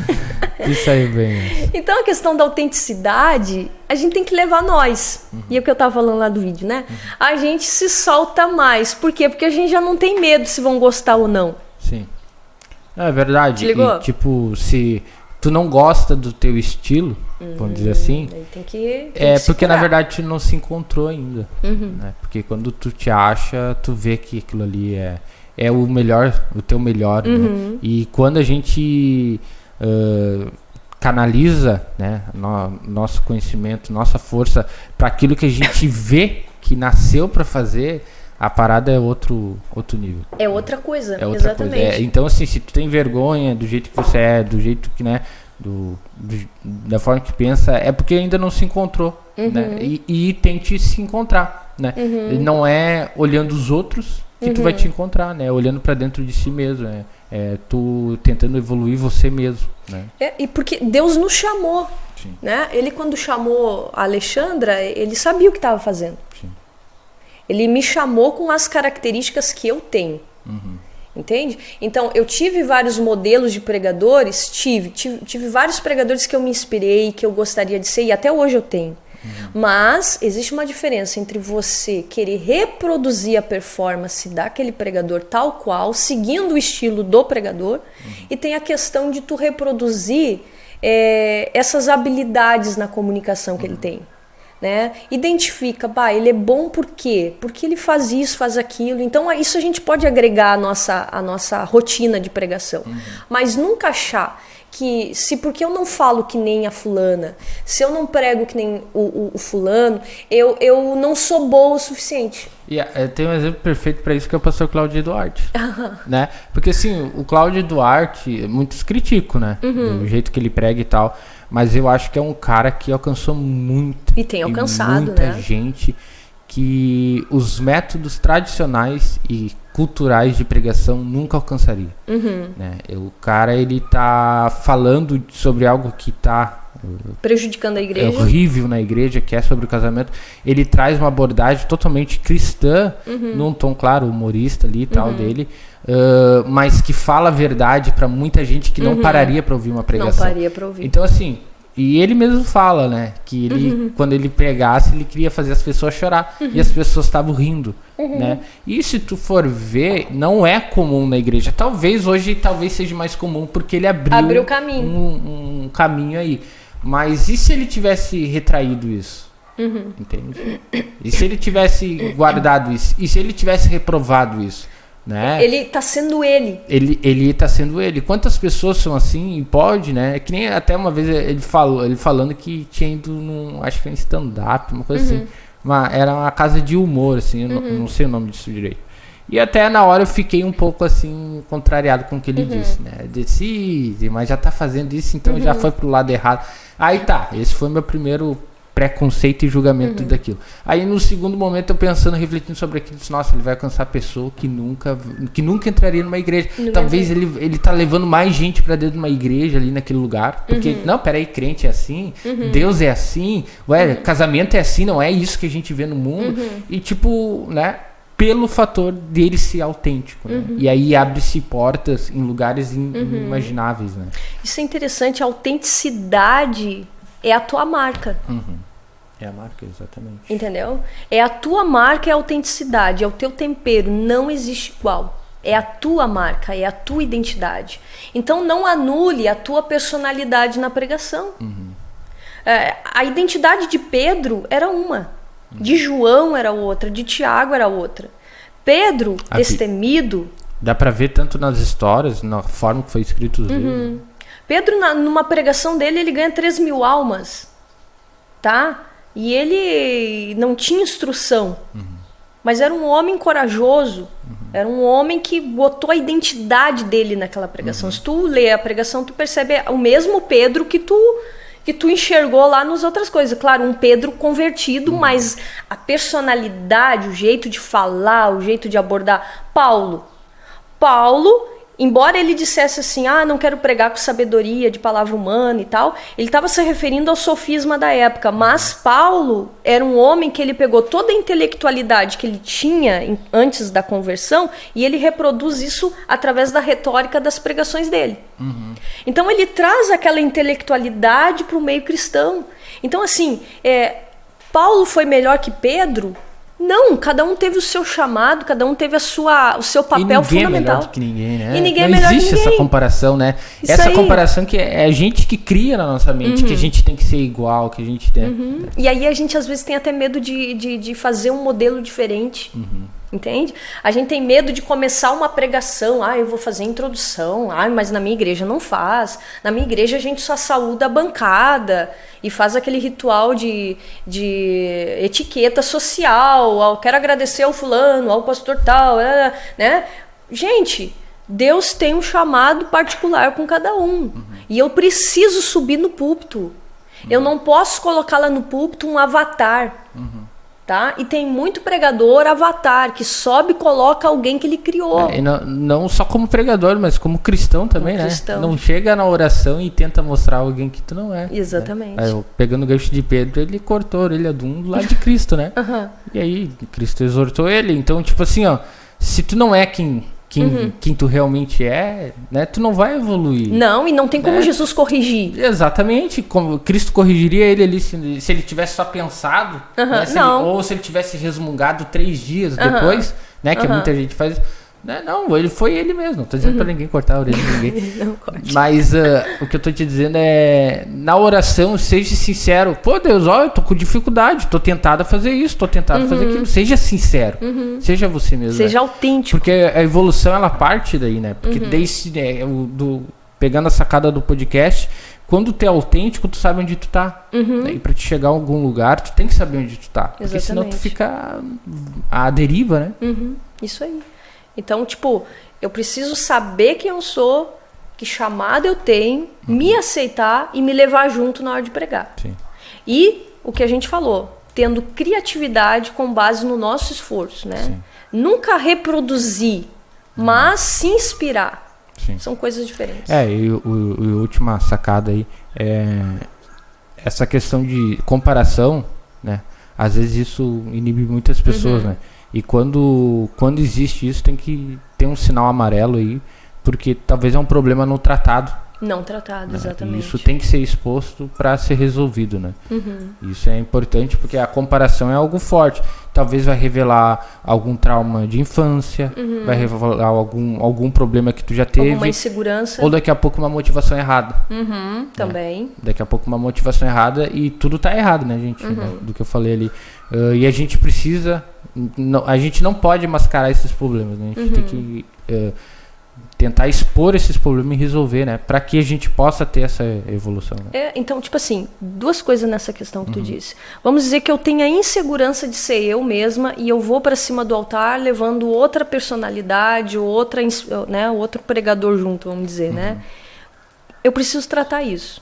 Isso saiu bem. Né? Então a questão da autenticidade, a gente tem que levar nós. E é o que eu tava falando lá do vídeo, né? A gente se solta mais. Por quê? Porque a gente já não tem medo se vão gostar ou não. Sim. É verdade. Te ligou? E, tipo, se tu não gosta do teu estilo, vamos dizer assim, tem que porque na verdade tu não se encontrou ainda, né? Porque quando tu te acha, tu vê que aquilo ali é o melhor, o teu melhor, né? E quando a gente canaliza, né, nosso conhecimento, nossa força para aquilo que a gente vê que nasceu para fazer, a parada é outro nível. É outra coisa, é outra exatamente. Coisa. Então, assim, se tu tem vergonha do jeito que você é, do jeito que, né, da forma que pensa, é porque ainda não se encontrou, né? E tente se encontrar, né? Não é olhando os outros que tu vai te encontrar, né? Olhando para dentro de si mesmo, tu tentando evoluir você mesmo, né? E porque Deus nos chamou, né? Ele quando chamou a Alexandra, ele sabia o que estava fazendo. Sim. Ele me chamou com as características que eu tenho. Entende? Então, eu tive vários modelos de pregadores, tive vários pregadores que eu me inspirei, que eu gostaria de ser, e até hoje eu tenho. Mas existe uma diferença entre você querer reproduzir a performance daquele pregador tal qual, seguindo o estilo do pregador, e tem a questão de tu reproduzir essas habilidades na comunicação que ele tem. Né? Identifica, ele é bom por quê? Porque ele faz isso, faz aquilo. Então isso a gente pode agregar à nossa rotina de pregação. Mas nunca achar que porque eu não falo que nem a fulana, se eu não prego que nem o fulano, eu não sou boa o suficiente. Tem um exemplo perfeito para isso, que é o pastor Cláudio Duarte. Né? Porque assim, o Cláudio Duarte, muitos criticam, né? O jeito que ele prega e tal. Mas eu acho que é um cara que alcançou muita muita gente, que os métodos tradicionais e culturais de pregação nunca alcançaria. Né? O cara, ele tá falando sobre algo que tá prejudicando a igreja. É horrível na igreja, que é sobre o casamento. Ele traz uma abordagem totalmente cristã, num tom, claro, humorista ali e tal dele, mas que fala a verdade para muita gente que não pararia para ouvir uma pregação. Não pararia para ouvir. Então, assim, E ele mesmo fala, né? Que ele, quando ele pregasse, ele queria fazer as pessoas chorar. E as pessoas estavam rindo, né? E se tu for ver, não é comum na igreja. Talvez hoje seja mais comum, porque ele abriu o caminho. Um caminho aí. Mas e se ele tivesse retraído isso? Entende? E se ele tivesse guardado isso? E se ele tivesse reprovado isso? Né? Ele tá sendo ele. Ele tá sendo ele. Quantas pessoas são assim? E pode, né? Que nem até uma vez ele falando que tinha ido num, acho que era stand-up, uma coisa assim. Era uma casa de humor, assim, eu não sei o nome disso direito. E até na hora eu fiquei um pouco assim, contrariado com o que ele disse, né? Eu disse, mas já tá fazendo isso, então já foi pro lado errado. Aí tá, esse foi meu primeiro preconceito e julgamento daquilo. Aí no segundo momento eu pensando, refletindo sobre aquilo, disse, nossa, ele vai alcançar a pessoa que nunca entraria numa igreja. Talvez ele tá levando mais gente pra dentro de uma igreja ali naquele lugar, porque, não, peraí, crente é assim, Deus é assim, ué, casamento é assim, não é isso que a gente vê no mundo. E tipo, né, pelo fator dele ser autêntico, né? E aí abre-se portas em lugares inimagináveis, né? Isso é interessante, a autenticidade é a tua marca. É a marca, exatamente. Entendeu? É a tua marca, é a autenticidade, é o teu tempero, não existe igual. É a tua marca, é a tua identidade. Então não anule a tua personalidade na pregação. A identidade de Pedro era uma, de João era outra, de Tiago era outra. Pedro, destemido... Dá pra ver tanto nas histórias, na forma que foi escrito os livros. Pedro, numa pregação dele, ele ganha 3.000 almas, tá? E ele não tinha instrução, mas era um homem corajoso, era um homem que botou a identidade dele naquela pregação. Se tu lê a pregação, tu percebe o mesmo Pedro que tu enxergou lá nas outras coisas. Claro, um Pedro convertido, mas a personalidade, o jeito de falar, o jeito de abordar. Paulo, embora ele dissesse assim, não quero pregar com sabedoria de palavra humana e tal, ele estava se referindo ao sofisma da época, mas Paulo era um homem que ele pegou toda a intelectualidade que ele tinha antes da conversão e ele reproduz isso através da retórica das pregações dele. Então ele traz aquela intelectualidade para o meio cristão. Então assim, Paulo foi melhor que Pedro? Não, cada um teve o seu chamado, cada um teve o seu papel fundamental. E ninguém é melhor do que ninguém, né? E ninguém não é melhor existe que ninguém. Essa comparação, né? Isso essa aí. comparação que é a gente que cria na nossa mente, que a gente tem que ser igual, que a gente tem... E aí a gente às vezes tem até medo de fazer um modelo diferente. Entende? A gente tem medo de começar uma pregação. Eu vou fazer introdução. Mas na minha igreja não faz. Na minha igreja a gente só saúda a bancada e faz aquele ritual de etiqueta social. Eu quero agradecer ao fulano, ao pastor tal, né? Gente, Deus tem um chamado particular com cada um. E eu preciso subir no púlpito. Eu não posso colocar lá no púlpito um avatar. Tá? E tem muito pregador avatar que sobe e coloca alguém que ele criou. E não só como pregador, mas como cristão também, né? Cristão. Não chega na oração e tenta mostrar alguém que tu não é. Exatamente. Né? Pegando o gancho de Pedro, ele cortou a orelha de um do lado de Cristo, né? E aí, Cristo exortou ele. Então, tipo assim, se tu não é quem tu realmente é, né? Tu não vai evoluir. Não, e não tem como Jesus corrigir. Exatamente, como Cristo corrigiria ele ali se ele tivesse só pensado, né? Ou se ele tivesse resmungado 3 dias depois, né? Que muita gente faz. Não, ele foi ele mesmo. Não tô dizendo pra ninguém cortar a orelha de ninguém. Não corte. Mas o que eu tô te dizendo é, na oração, seja sincero. Pô, Deus, eu tô com dificuldade, tô tentado a fazer isso, tô tentado a fazer aquilo. Seja sincero. Seja você mesmo. Seja autêntico. Porque a evolução, ela parte daí, né? Porque pegando a sacada do podcast, quando tu é autêntico, tu sabe onde tu tá. E pra te chegar a algum lugar, tu tem que saber onde tu tá. Porque senão tu fica à deriva, né? Isso aí. Então, tipo, eu preciso saber quem eu sou, que chamado eu tenho, me aceitar e me levar junto na hora de pregar. Sim. E o que a gente falou, tendo criatividade com base no nosso esforço, né? Sim. Nunca reproduzir, mas se inspirar. Sim. São coisas diferentes. E a última sacada aí é essa questão de comparação, né? Às vezes isso inibe muitas pessoas, né? E quando existe isso, tem que ter um sinal amarelo aí, porque talvez é um problema não tratado, Não tratado, né? exatamente. E isso tem que ser exposto para ser resolvido, né? Isso é importante porque a comparação é algo forte. Talvez vai revelar algum trauma de infância, vai revelar algum problema que tu já teve. Alguma insegurança. Ou daqui a pouco uma motivação errada. Também. Daqui a pouco uma motivação errada e tudo tá errado, né, gente? Né, do que eu falei ali. E a gente precisa... a gente não pode mascarar esses problemas, né? A gente tem que tentar expor esses problemas e resolver, né? Para que a gente possa ter essa evolução. Né? Então, tipo assim, duas coisas nessa questão que tu disse. Vamos dizer que eu tenho a insegurança de ser eu mesma e eu vou para cima do altar levando outra personalidade, né, outro pregador junto, vamos dizer, né? Eu preciso tratar isso.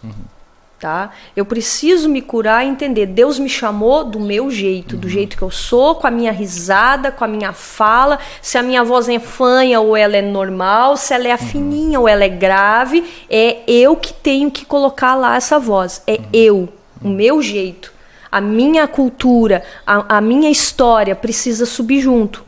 Tá? Eu preciso me curar e entender. Deus me chamou do meu jeito, do jeito que eu sou, com a minha risada, com a minha fala, se a minha voz é fanha ou ela é normal, se ela é fininha ou ela é grave, é eu que tenho que colocar lá essa voz. É eu, o meu jeito. A minha cultura, a minha história precisa subir junto,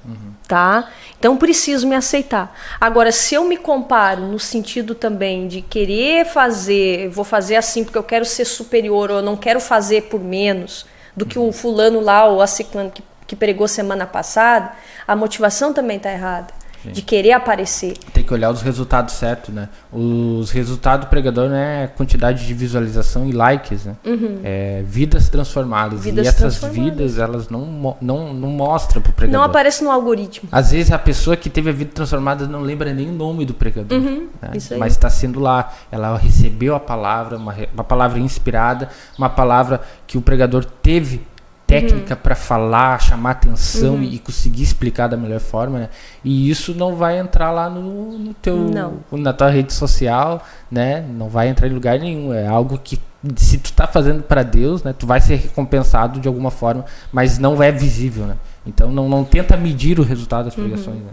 tá? Então, preciso me aceitar. Agora, se eu me comparo no sentido também de querer fazer, vou fazer assim porque eu quero ser superior ou eu não quero fazer por menos do que o fulano lá ou a ciclano que pregou semana passada, a motivação também está errada. Sim. De querer aparecer. Tem que olhar os resultados certos, né? Os resultados do pregador não é quantidade de visualização e likes, né? É vidas transformadas. E essas vidas, elas não mostram pro pregador. Não aparece no algoritmo. Às vezes a pessoa que teve a vida transformada não lembra nem o nome do pregador. Né? Isso aí. Mas está sendo lá. Ela recebeu a palavra, uma palavra inspirada, uma palavra que o pregador teve técnica para falar, chamar atenção e conseguir explicar da melhor forma, né? E isso não vai entrar lá na tua rede social, né? Não vai entrar em lugar nenhum. É algo que, se tu tá fazendo para Deus, né? Tu vai ser recompensado de alguma forma, mas não é visível, né? Então não tenta medir o resultado das pregações, né?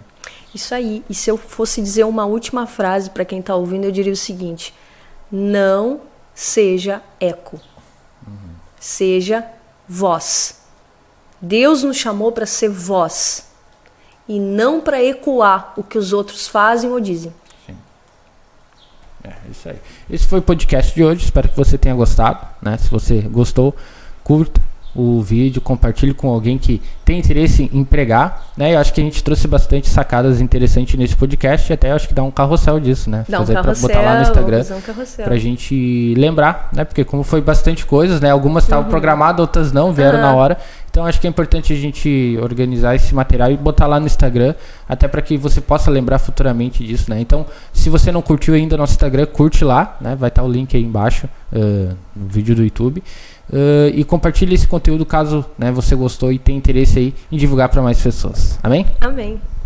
Isso aí. E se eu fosse dizer uma última frase para quem tá ouvindo, eu diria o seguinte: não seja eco. Seja voz. Deus nos chamou para ser voz e não para ecoar o que os outros fazem ou dizem. Sim. É isso aí. Esse foi o podcast de hoje. Espero que você tenha gostado, né? Se você gostou, curta o vídeo, compartilhe com alguém que tem interesse em pregar, né? Eu acho que a gente trouxe bastante sacadas interessantes nesse podcast e até acho que dá um carrossel disso, né? Dá fazer um carrossel, pra botar lá no Instagram pra gente lembrar, né? Porque como foi bastante coisas, né? Algumas estavam programadas, outras não, vieram na hora. Então acho que é importante a gente organizar esse material e botar lá no Instagram, até para que você possa lembrar futuramente disso, né? Então, se você não curtiu ainda nosso Instagram, curte lá, né? Vai estar o link aí embaixo no vídeo do YouTube. E compartilhe esse conteúdo caso, né, você gostou e tem interesse aí em divulgar para mais pessoas. Amém? Amém.